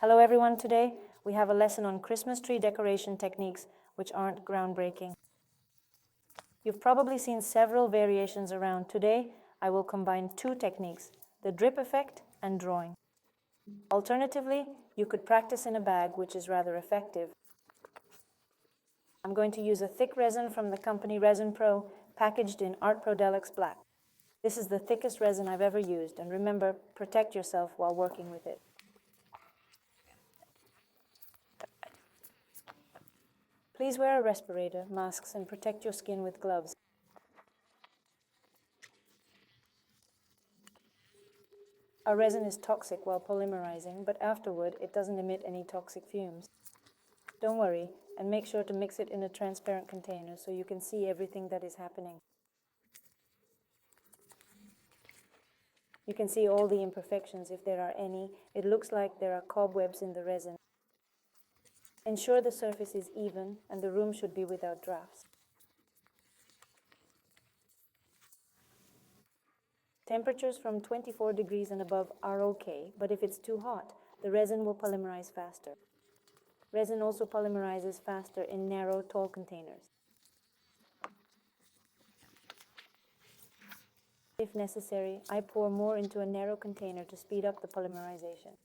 Hello everyone, today we have a lesson on Christmas tree decoration techniques which aren't groundbreaking. You've probably seen several variations around. Today I will combine two techniques, the drip effect and drawing. Alternatively, you could practice in a bag, which is rather effective. I'm going to use a thick resin from the company Resin Pro, packaged in Art Pro Deluxe Black. This is the thickest resin I've ever used, and remember, protect yourself while working with it. Please wear a respirator, masks, and protect your skin with gloves. Our resin is toxic while polymerizing, but afterward it doesn't emit any toxic fumes. Don't worry, and make sure to mix it in a transparent container so you can see everything that is happening. You can see all the imperfections if there are any. It looks like there are cobwebs in the resin. Ensure the surface is even and the room should be without drafts. Temperatures from 24 degrees and above are okay, but if it's too hot, the resin will polymerize faster. Resin also polymerizes faster in narrow, tall containers. If necessary, I pour more into a narrow container to speed up the polymerization.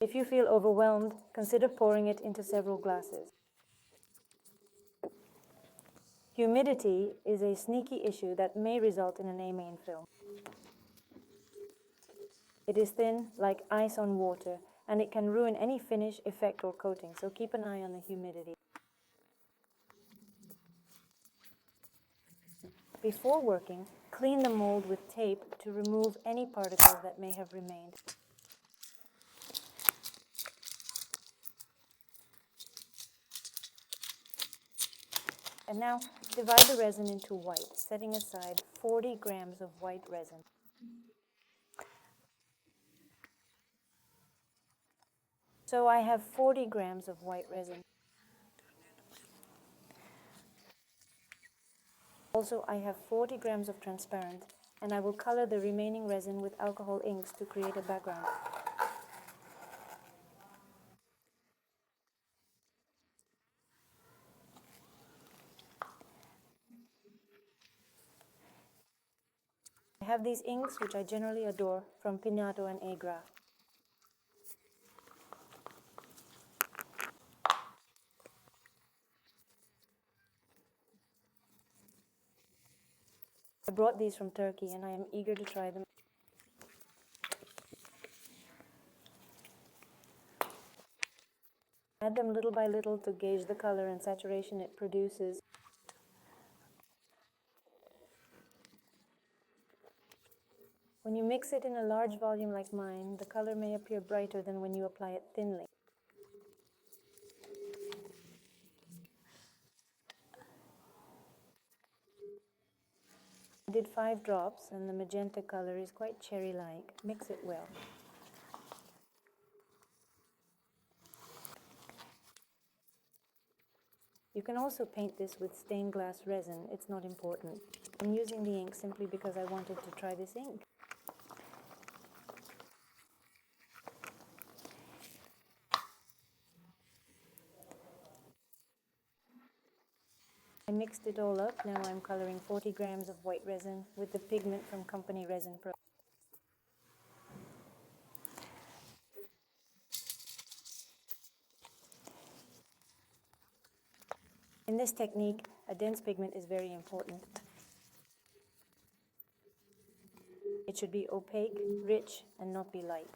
If you feel overwhelmed, consider pouring it into several glasses. Humidity is a sneaky issue that may result in an amine film. It is thin, like ice on water, and it can ruin any finish, effect, or coating, so keep an eye on the humidity. Before working, clean the mold with tape to remove any particles that may have remained. And now, divide the resin into white, setting aside 40 grams of white resin. So I have 40 grams of white resin. Also, I have 40 grams of transparent, and I will color the remaining resin with alcohol inks to create a background. I have these inks, which I generally adore, from Pinato and Agra. I brought these from Turkey and I am eager to try them. Add them little by little to gauge the color and saturation it produces. When you mix it in a large volume like mine, the color may appear brighter than when you apply it thinly. I did 5 drops and the magenta color is quite cherry-like. Mix it well. You can also paint this with stained glass resin. It's not important. I'm using the ink simply because I wanted to try this ink. I mixed it all up. Now I'm coloring 40 grams of white resin with the pigment from company Resin Pro. In this technique, a dense pigment is very important. It should be opaque, rich, and not be light.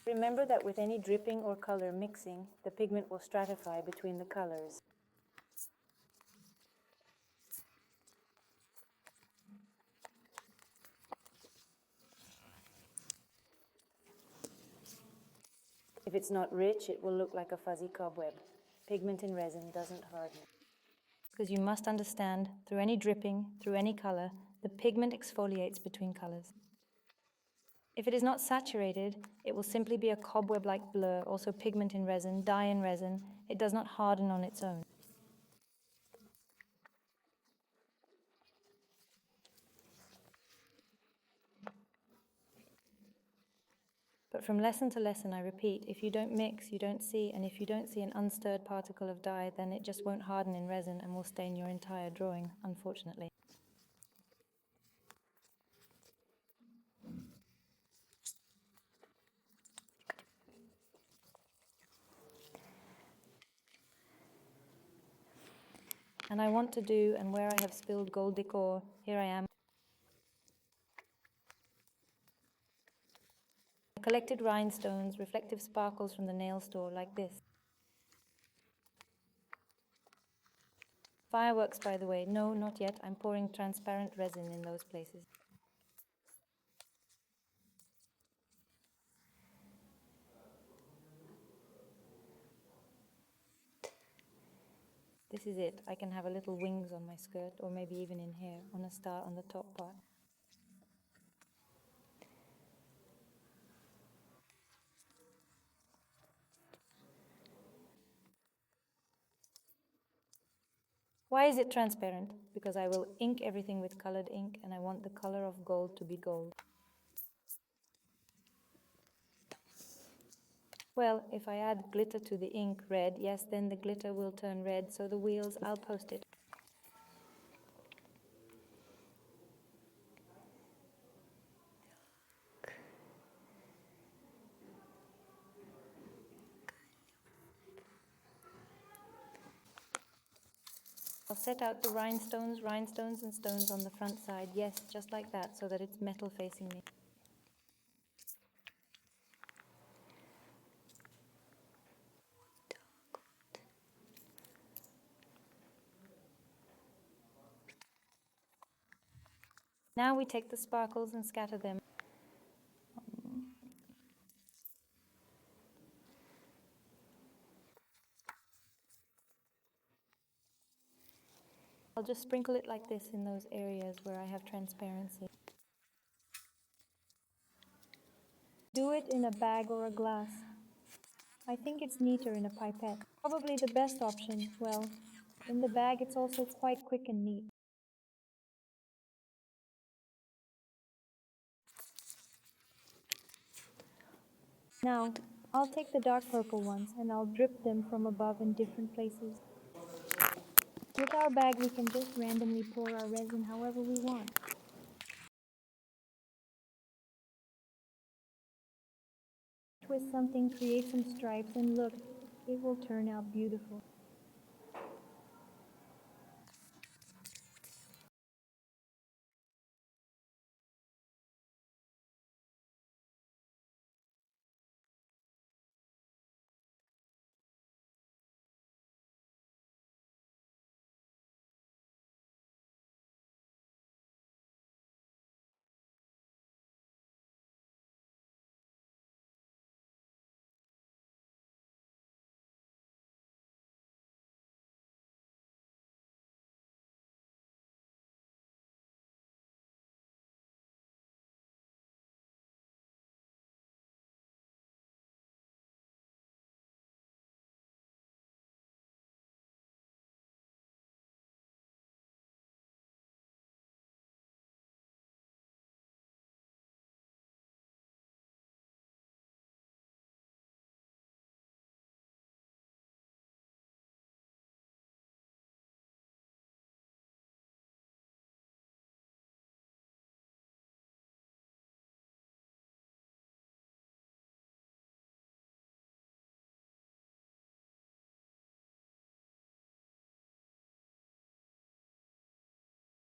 Remember that with any dripping or color mixing, the pigment will stratify between the colors. If it's not rich, it will look like a fuzzy cobweb. Pigment in resin doesn't harden. Because you must understand, through any dripping, through any color, the pigment exfoliates between colors. If it is not saturated, it will simply be a cobweb-like blur, also pigment in resin, dye in resin. It does not harden on its own. But from lesson to lesson, I repeat, if you don't mix, you don't see, and if you don't see an unstirred particle of dye, then it just won't harden in resin and will stain your entire drawing, unfortunately. And I want to do, and where I have spilled gold decor, here I am. I collected rhinestones, reflective sparkles from the nail store, like this. Fireworks, by the way. No, not yet. I'm pouring transparent resin in those places. This is it. I can have a little wings on my skirt, or maybe even in here, on a star on the top part. Why is it transparent? Because I will ink everything with colored ink, and I want the color of gold to be gold. Well, if I add glitter to the ink, red, yes, then the glitter will turn red, so the wheels, I'll post it. I'll set out the rhinestones and stones on the front side, yes, just like that, so that it's metal facing me. Now we take the sparkles and scatter them. I'll just sprinkle it like this in those areas where I have transparency. Do it in a bag or a glass. I think it's neater in a pipette. Probably the best option. Well, in the bag it's also quite quick and neat. Now, I'll take the dark purple ones and I'll drip them from above in different places. With our bag we can just randomly pour our resin however we want. Twist something, create some stripes, and look, it will turn out beautiful.